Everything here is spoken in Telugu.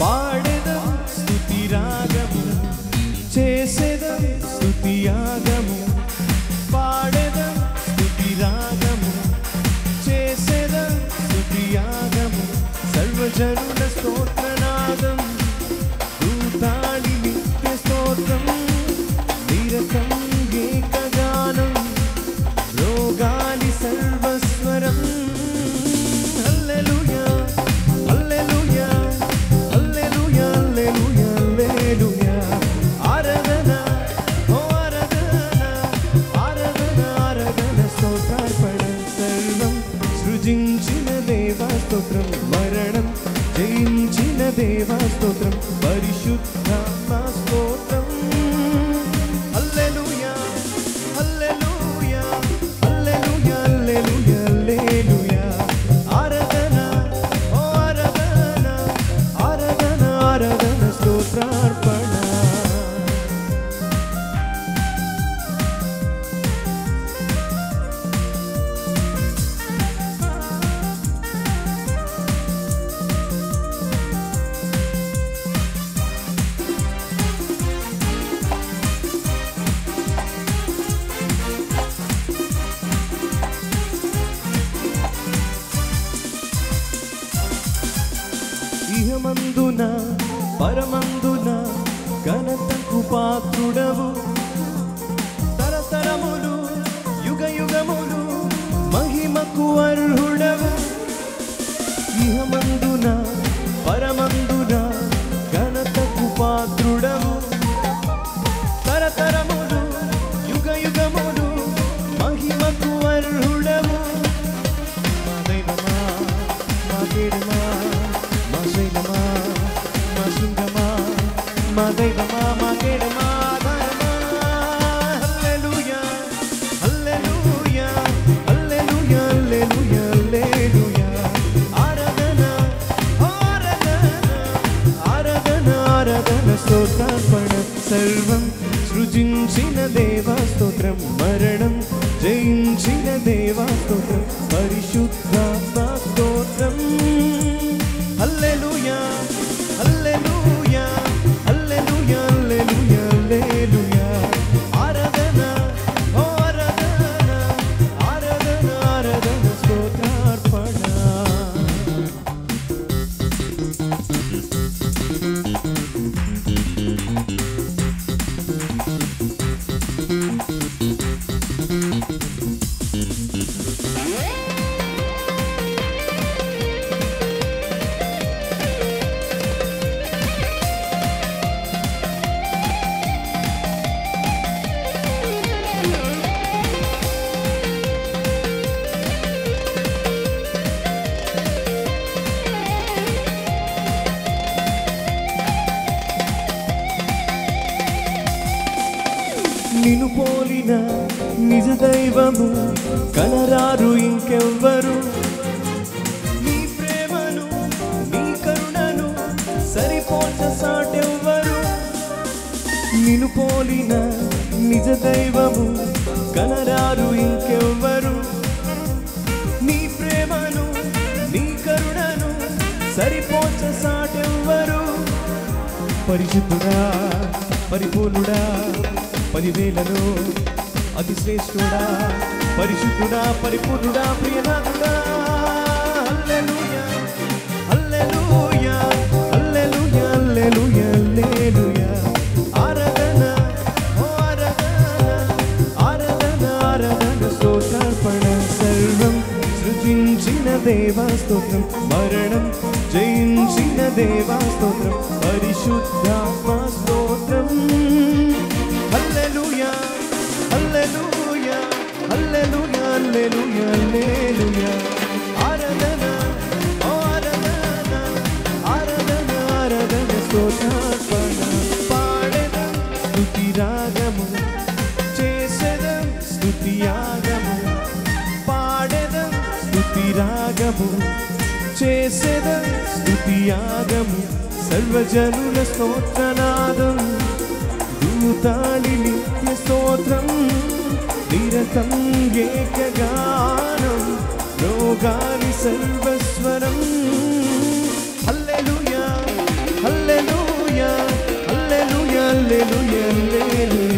పాడెదం స్తుతి రాగము చేసేదం స్తుతి యాగము పాడెదం స్తుతి రాగము చేసేదం స్తుతి యాగము సర్వజనుల స్తోత్రనాదం దూతాళి నిత్య స్తోత్రం నిరతం ఏకగానం రోగాలి సర్వస్వరం హల్లెలూయా హల్లెలూయా హల్లెలూయా హల్లెలూయా హల్లెలూయా ఆరాధన ఓ ఆరాధన ఆరాధన ఆరాధన స్తోత్రార్పణ సర్వం సృజించిన దేవా స్తోత్రం మరణం జయించిన దేవా స్తోత్రం పరిశుద్ధాత్మ స్తోత్రం హల్లెలూయా హల్లెలూయా హల్లెలూయా హల్లెలూయా హల్లెలూయా ఆరాధన ఓ ఆరాధన ఆరాధన ఆరాధన స్తోత్రార్పణ ఇహమందున పరమందున ఘనతకు పాత్రుడవు తరతరములు యుగ యుగములు మహిమకు అర్హుడవు ఇహమందున పరమందున ఘనతకు పాత్రుడవు తరతరములు యుగ యుగములు మహిమకు అర్హుడవు మా దైవమా మా దేవుమా మా శైలమా మా శృంగమా మా దైవమా మా దేవుమా హల్లెలూయా హల్లెలూయా హల్లెలూయా హల్లెలూయా హల్లెలూయా ఆరాధన ఆరాధన ఆరాధన ఆరాధన స్తోత్రార్పణ సర్వం సృజించిన దేవా స్తోత్రం మరణం జయించిన దేవా స్తోత్రం పరిశుద్ధాత్మ స్తోత్రం హల్లెలూయా హల్లెలూయా హల్లెలూయా హల్లెలూయా హల్లెలూయా ఆరాధన ఓ ఆరాధన ఆరాధన ఆరాధన స్తోత్రార్పణ నిన్ను పోలిన నిజ దైవము కనరారు ఇంకెవ్వరు నీ ప్రేమను నీ కరుణను సరిపోల్చ సాటెవ్వరు నిన్ను పోలిన నిజ దైవము కనరారు ఇంకెవ్వరు నీ ప్రేమను నీ కరుణను సరిపోల్చ సాటెవ్వరు పరిశుద్ధుడా పరిపూర్ణుడా పదివేలలో అతి శ్రేష్ఠుడా పరిశుద్ధుడా పరిపూర్ణుడా ప్రియనాథుడా హల్లెలూయా హల్లెలూయా హల్లెలూయా హల్లెలూయా హల్లెలూయా ఆరాధన ఓ ఆరాధన ఆరాధన ఆరాధన స్తోత్రార్పణ సర్వం సృజించిన దేవా స్తోత్రం మరణం జయించిన దేవా స్తోత్రం పరిశుద్ధాత్మ స్తోత్రం హల్లెలూయా చేసేద స్తుతియాగము సర్వజనుల స్తోత్రనాదం దూతాళి నిత్య స్తోత్రం నిరతం ఏకగానం రోగాని సర్వస్వరం హల్లెలూయా హల్లెలూయా హల్లెలూయా హల్లెలూయా హల్లెలూయా